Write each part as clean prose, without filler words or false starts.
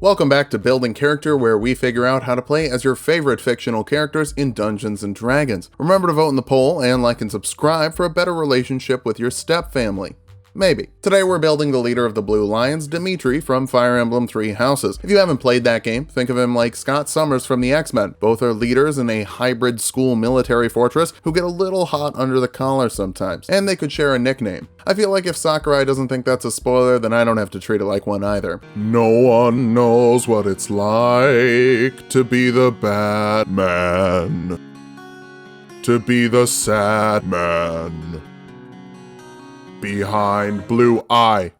Welcome back to Building Character, where we figure out how to play as your favorite fictional characters in Dungeons & Dragons. Remember to vote in the poll and like and subscribe for a better relationship with your step family. Maybe. Today we're building the leader of the Blue Lions, Dimitri from Fire Emblem Three Houses. If you haven't played that game, think of him like Scott Summers from the X-Men. Both are leaders in a hybrid school military fortress who get a little hot under the collar sometimes, and they could share a nickname. I feel like if Sakurai doesn't think that's a spoiler, then I don't have to treat it like one either. No one knows what it's like to be the bad man, to be the sad man behind blue eye.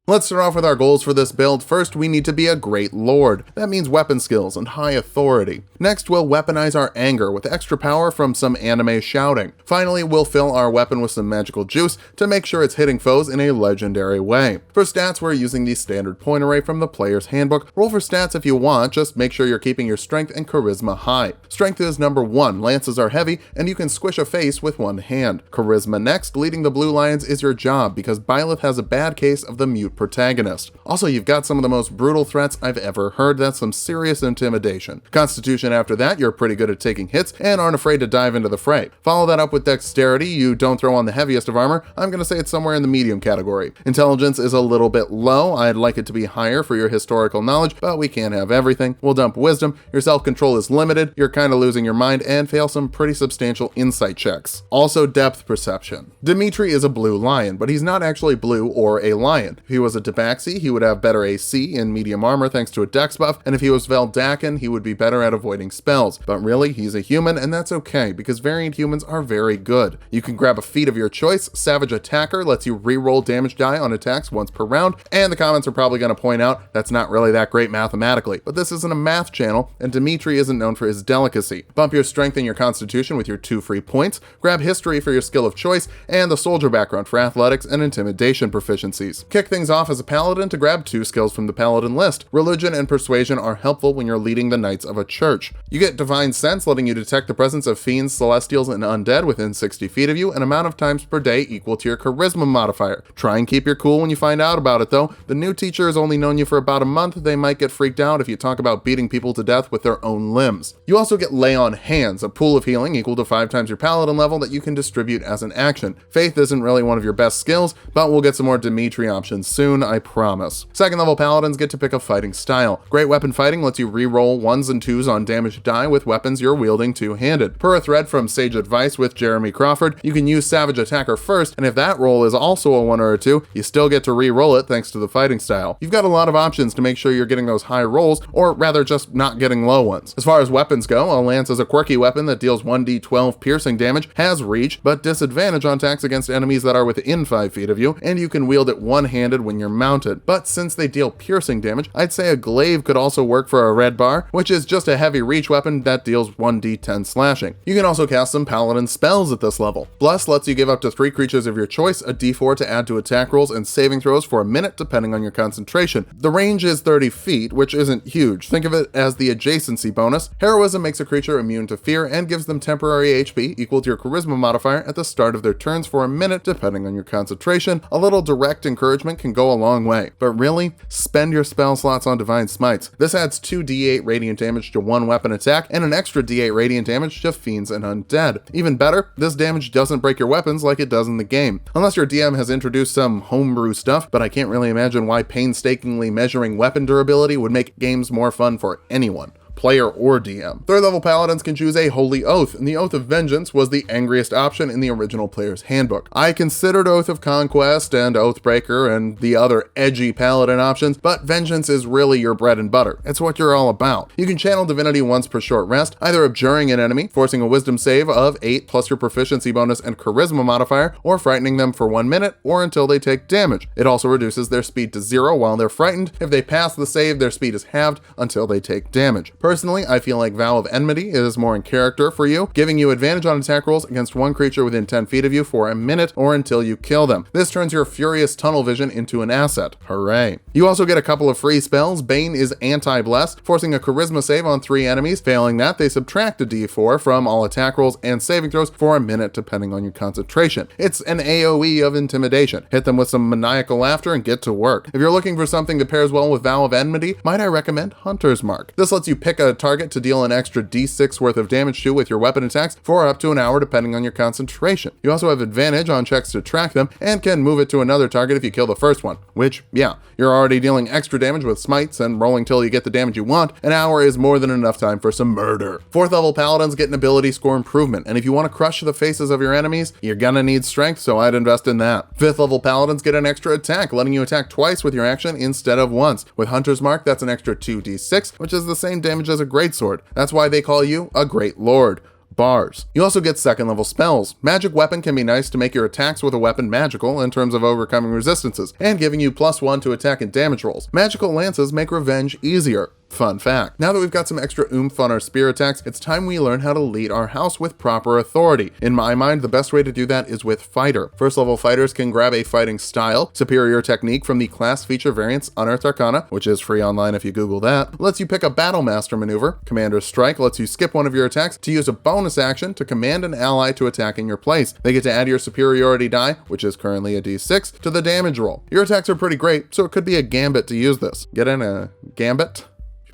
Let's start off with our goals for this build. First, we need to be a great lord. That means weapon skills and high authority. Next, we'll weaponize our anger with extra power from some anime shouting. Finally, we'll fill our weapon with some magical juice to make sure it's hitting foes in a legendary way. For stats, we're using the standard point array from the player's handbook. Roll for stats if you want, just make sure you're keeping your strength and charisma high. Strength is number 1, lances are heavy, and you can squish a face with one hand. Charisma next, leading the Blue Lions is your job because Byleth has a bad case of the mute protagonist. Also, you've got some of the most brutal threats I've ever heard. That's some serious intimidation. Constitution after that, you're pretty good at taking hits and aren't afraid to dive into the fray. Follow that up with dexterity. You don't throw on the heaviest of armor. I'm gonna say it's somewhere in the medium category. Intelligence is a little bit low. I'd like it to be higher for your historical knowledge, but we can't have everything. We'll dump wisdom. Your self-control is limited. You're kind of losing your mind and fail some pretty substantial insight checks. Also, depth perception. Dimitri is a blue lion, but he's not actually blue or a lion. If he was a Tabaxi, he would have better AC in medium armor thanks to a dex buff, and if he was Veldakin, he would be better at avoiding spells. But really, he's a human, and that's okay, because variant humans are very good. You can grab a feat of your choice. Savage Attacker lets you re-roll damage die on attacks once per round, and the comments are probably going to point out that's not really that great mathematically. But this isn't a math channel, and Dimitri isn't known for his delicacy. Bump your strength and your constitution with your 2 free points, grab history for your skill of choice, and the soldier background for athletics and intimidation proficiencies. Kick things off as a paladin to grab 2 skills from the paladin list. Religion and persuasion are helpful when you're leading the knights of a church. You get divine sense, letting you detect the presence of fiends, celestials, and undead within 60 feet of you, an amount of times per day equal to your charisma modifier. Try and keep your cool when you find out about it though. The new teacher has only known you for about a month. They might get freaked out if you talk about beating people to death with their own limbs. You also get lay on hands, a pool of healing equal to 5 times your paladin level that you can distribute as an action. Faith isn't really one of your best skills, but we'll get some more Dimitri options soon, I promise. Second level paladins get to pick a fighting style. Great weapon fighting lets you re-roll 1s and 2s on damage die with weapons you're wielding two-handed. Per a thread from Sage Advice with Jeremy Crawford, you can use Savage Attacker first, and if that roll is also a 1 or a 2, you still get to re-roll it thanks to the fighting style. You've got a lot of options to make sure you're getting those high rolls, or rather just not getting low ones. As far as weapons go, a lance is a quirky weapon that deals 1d12 piercing damage, has reach, but disadvantage on attacks against enemies that are within 5 feet of you, and you can wield it one-handed when you're mounted. But since they deal piercing damage, I'd say a glaive could also work for a red bar, which is just a heavy reach weapon that deals 1d10 slashing. You can also cast some paladin spells at this level. Bless lets you give up to 3 creatures of your choice a d4 to add to attack rolls and saving throws for a minute depending on your concentration. The range is 30 feet, which isn't huge. Think of it as the adjacency bonus. Heroism makes a creature immune to fear and gives them temporary HP equal to your charisma modifier at the start of their turns for a minute depending on your concentration. A little direct encouragement can go a long way. But really, spend your spell slots on divine smites. This adds 2d8 radiant damage to 1 weapon attack and an extra d8 radiant damage to fiends and undead. Even better, this damage doesn't break your weapons like it does in the game. Unless your DM has introduced some homebrew stuff, but I can't really imagine why painstakingly measuring weapon durability would make games more fun for anyone, player or DM. Third level paladins can choose a holy oath, and the Oath of Vengeance was the angriest option in the original player's handbook. I considered Oath of Conquest and Oathbreaker and the other edgy paladin options, but Vengeance is really your bread and butter. It's what you're all about. You can channel divinity once per short rest, either abjuring an enemy, forcing a wisdom save of 8 plus your proficiency bonus and charisma modifier, or frightening them for 1 minute or until they take damage. It also reduces their speed to 0 while they're frightened. If they pass the save, their speed is halved until they take damage. Personally, I feel like Vow of Enmity is more in character for you, giving you advantage on attack rolls against one creature within 10 feet of you for a minute or until you kill them. This turns your Furious Tunnel Vision into an asset. Hooray. You also get a couple of free spells. Bane is anti-blessed, forcing a charisma save on 3 enemies. Failing that, they subtract a d4 from all attack rolls and saving throws for a minute depending on your concentration. It's an AoE of intimidation. Hit them with some maniacal laughter and get to work. If you're looking for something that pairs well with Vow of Enmity, might I recommend Hunter's Mark. This lets you pick a target to deal an extra d6 worth of damage to with your weapon attacks for up to an hour depending on your concentration. You also have advantage on checks to track them and can move it to another target if you kill the first one, which, yeah, you're already dealing extra damage with smites and rolling till you get the damage you want. An hour is more than enough time for some murder. 4th level Paladins get an ability score improvement, and if you want to crush the faces of your enemies, you're gonna need strength, so I'd invest in that. 5th level Paladins get an extra attack, letting you attack twice with your action instead of once. With Hunter's Mark, that's an extra 2d6, which is the same damage as a greatsword. That's why they call you a Great Lord. Bars. You also get 2nd level spells. Magic Weapon can be nice to make your attacks with a weapon magical in terms of overcoming resistances, and giving you +1 to attack and damage rolls. Magical Lances make revenge easier. Fun fact. Now that we've got some extra oomph on our spear attacks, it's time we learn how to lead our house with proper authority. In my mind, the best way to do that is with Fighter. 1st level fighters can grab a fighting style, superior technique from the class feature variants Unearthed Arcana, which is free online if you Google that, lets you pick a Battle Master maneuver. Commander's Strike lets you skip one of your attacks to use a bonus action to command an ally to attack in your place. They get to add your superiority die, which is currently a d6, to the damage roll. Your attacks are pretty great, so it could be a gambit to use this. Get in a gambit?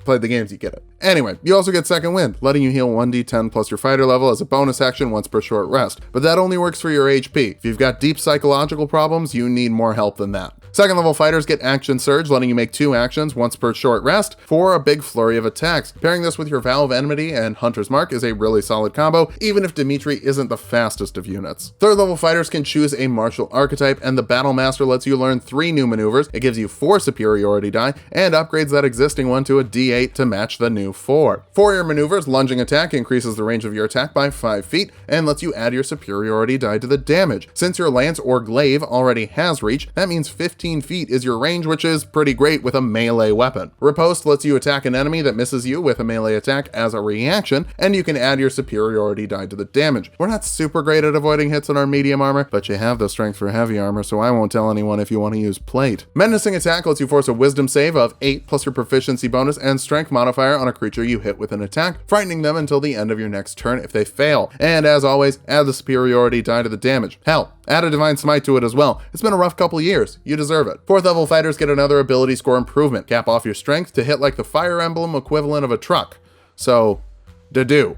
Played the games, you get it. Anyway, you also get Second Wind, letting you heal 1d10 plus your fighter level as a bonus action once per short rest. But that only works for your HP. If you've got deep psychological problems, you need more help than that. 2nd level fighters get Action Surge, letting you make 2 actions once per short rest for a big flurry of attacks. Pairing this with your Vow of Enmity and Hunter's Mark is a really solid combo, even if Dimitri isn't the fastest of units. 3rd level fighters can choose a martial archetype, and the Battle Master lets you learn 3 new maneuvers. It gives you 4 superiority die and upgrades that existing one to a d8 to match the new 4. For your maneuvers, Lunging Attack increases the range of your attack by 5 feet and lets you add your superiority die to the damage. Since your lance or glaive already has reach, that means 15 feet is your range, which is pretty great with a melee weapon. Riposte lets you attack an enemy that misses you with a melee attack as a reaction, and you can add your superiority die to the damage. We're not super great at avoiding hits in our medium armor, but you have the strength for heavy armor, so I won't tell anyone if you want to use plate. Menacing Attack lets you force a wisdom save of 8 plus your proficiency bonus and strength modifier on a creature you hit with an attack, frightening them until the end of your next turn if they fail. And as always, add the superiority die to the damage. Hell, add a Divine Smite to it as well. It's been a rough couple years. You deserve it. 4th level fighters get another ability score improvement. Cap off your strength to hit like the Fire Emblem equivalent of a truck. So, Dedu.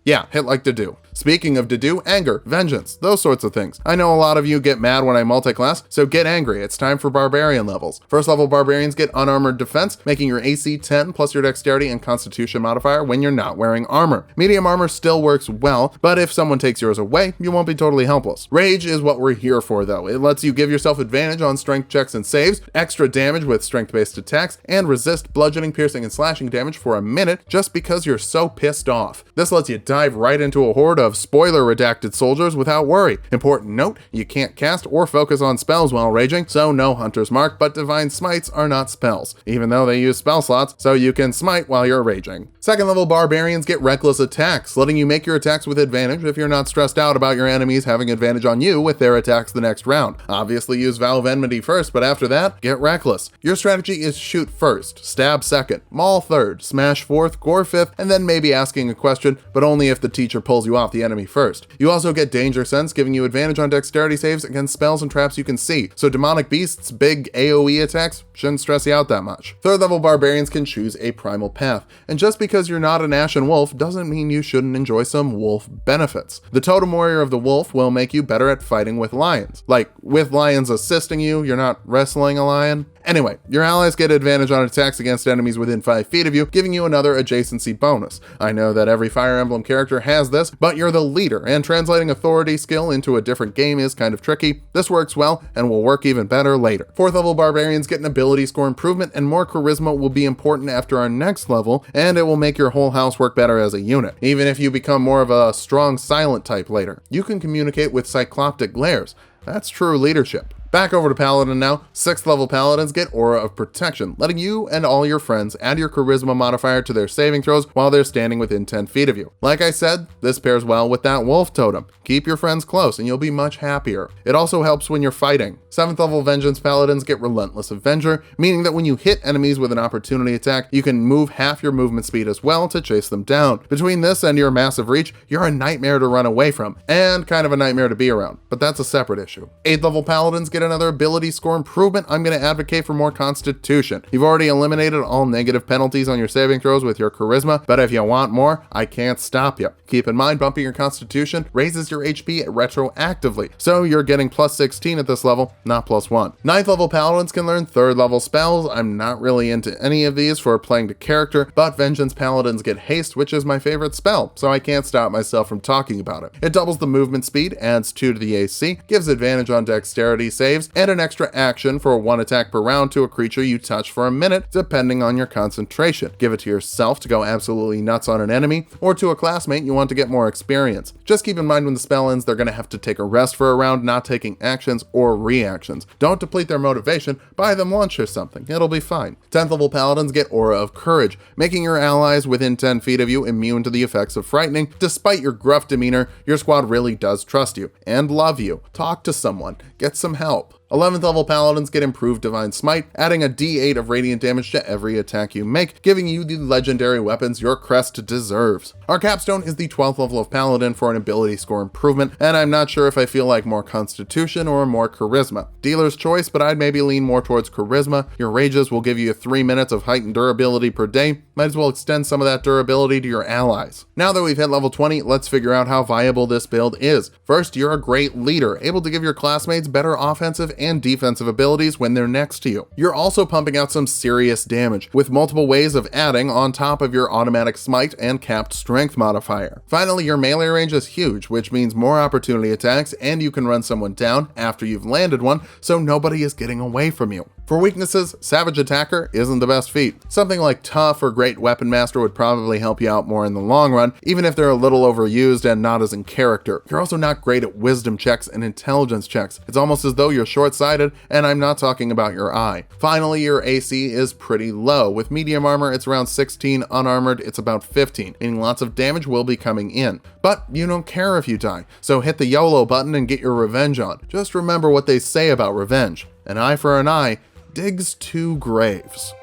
Yeah, hit like Dedu. Speaking of Dedu, anger, vengeance, those sorts of things. I know a lot of you get mad when I multi-class, so get angry. It's time for Barbarian levels. 1st level Barbarians get unarmored defense, making your AC 10 plus your dexterity and constitution modifier when you're not wearing armor. Medium armor still works well, but if someone takes yours away, you won't be totally helpless. Rage is what we're here for though. It lets you give yourself advantage on strength checks and saves, extra damage with strength-based attacks, and resist bludgeoning, piercing, and slashing damage for a minute just because you're so pissed off. This lets you dive right into a horde of spoiler-redacted soldiers without worry. Important note, you can't cast or focus on spells while raging, so no Hunter's Mark, but Divine Smites are not spells, even though they use spell slots, so you can smite while you're raging. 2nd level Barbarians get Reckless Attacks, letting you make your attacks with advantage if you're not stressed out about your enemies having advantage on you with their attacks the next round. Obviously use Vow of Enmity first, but after that, get reckless. Your strategy is shoot first, stab 2nd, maul 3rd, smash 4th, gore 5th, and then maybe asking a question, but only if the teacher pulls you off the enemy first. You also get Danger Sense, giving you advantage on dexterity saves against spells and traps you can see, so demonic beasts' big AoE attacks shouldn't stress you out that much. 3rd level Barbarians can choose a primal path, and just because you're not an Ashen Wolf doesn't mean you shouldn't enjoy some wolf benefits. The Totem Warrior of the Wolf will make you better at fighting with lions. Like, with lions assisting you, you're not wrestling a lion. Anyway, your allies get advantage on attacks against enemies within 5 feet of you, giving you another adjacency bonus. I know that every Fire Emblem character has this, but you're the leader, and translating authority skill into a different game is kind of tricky. This works well, and will work even better later. 4th level Barbarians get an ability score improvement, and more charisma will be important after our next level, and it will make your whole house work better as a unit. Even if you become more of a strong silent type later, you can communicate with cycloptic glares. That's true leadership. Back over to Paladin now. 6th level Paladins get Aura of Protection, letting you and all your friends add your Charisma modifier to their saving throws while they're standing within 10 feet of you. Like I said, this pairs well with that wolf totem. Keep your friends close and you'll be much happier. It also helps when you're fighting. 7th level Vengeance Paladins get Relentless Avenger, meaning that when you hit enemies with an opportunity attack, you can move half your movement speed as well to chase them down. Between this and your massive reach, you're a nightmare to run away from, and kind of a nightmare to be around, but that's a separate issue. 8th level Paladins get another ability score improvement. I'm going to advocate for more Constitution. You've already eliminated all negative penalties on your saving throws with your Charisma, but if you want more, I can't stop you. Keep in mind, bumping your Constitution raises your HP retroactively, so you're getting plus 16 at this level, not plus 1. 9th level Paladins can learn 3rd level spells. I'm not really into any of these for playing to character, but Vengeance Paladins get Haste, which is my favorite spell, so I can't stop myself from talking about it. It doubles the movement speed, adds 2 to the AC, gives advantage on dexterity saves, and an extra action for 1 attack per round to a creature you touch for a minute, depending on your concentration. Give it to yourself to go absolutely nuts on an enemy, or to a classmate you want to get more experience. Just keep in mind when the spell ends, they're going to have to take a rest for a round, not taking actions or reactions. Don't deplete their motivation, buy them lunch or something, it'll be fine. 10th level Paladins get Aura of Courage, making your allies within 10 feet of you immune to the effects of frightening. Despite your gruff demeanor, your squad really does trust you and love you. Talk to someone, get some help. 11th level Paladins get Improved Divine Smite, adding a d8 of radiant damage to every attack you make, giving you the legendary weapons your crest deserves. Our capstone is the 12th level of Paladin for an ability score improvement, and I'm not sure if I feel like more Constitution or more Charisma. Dealer's choice, but I'd maybe lean more towards Charisma. Your rages will give you 3 minutes of heightened durability per day. Might as well extend some of that durability to your allies. Now that we've hit level 20, let's figure out how viable this build is. First, you're a great leader, able to give your classmates better offensive and defensive abilities when they're next to you. You're also pumping out some serious damage, with multiple ways of adding on top of your automatic smite and capped strength modifier. Finally, your melee range is huge, which means more opportunity attacks, and you can run someone down after you've landed one, so nobody is getting away from you. For weaknesses, Savage Attacker isn't the best feat. Something like Tough or Great Weapon Master would probably help you out more in the long run, even if they're a little overused and not as in character. You're also not great at wisdom checks and intelligence checks. It's almost as though you're short-sighted, and I'm not talking about your eye. Finally, your AC is pretty low. With medium armor, it's around 16, unarmored, it's about 15, meaning lots of damage will be coming in. But you don't care if you die, so hit the YOLO button and get your revenge on. Just remember what they say about revenge. An eye for an eye digs 2 graves.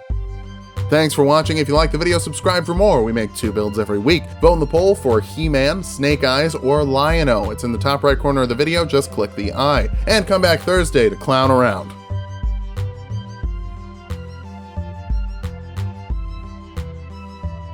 Thanks for watching. If you liked the video, subscribe for more. We make 2 builds every week. Vote in the poll for He-Man, Snake Eyes, or Lion-O. It's in the top right corner of the video. Just click the eye. And come back Thursday to clown around.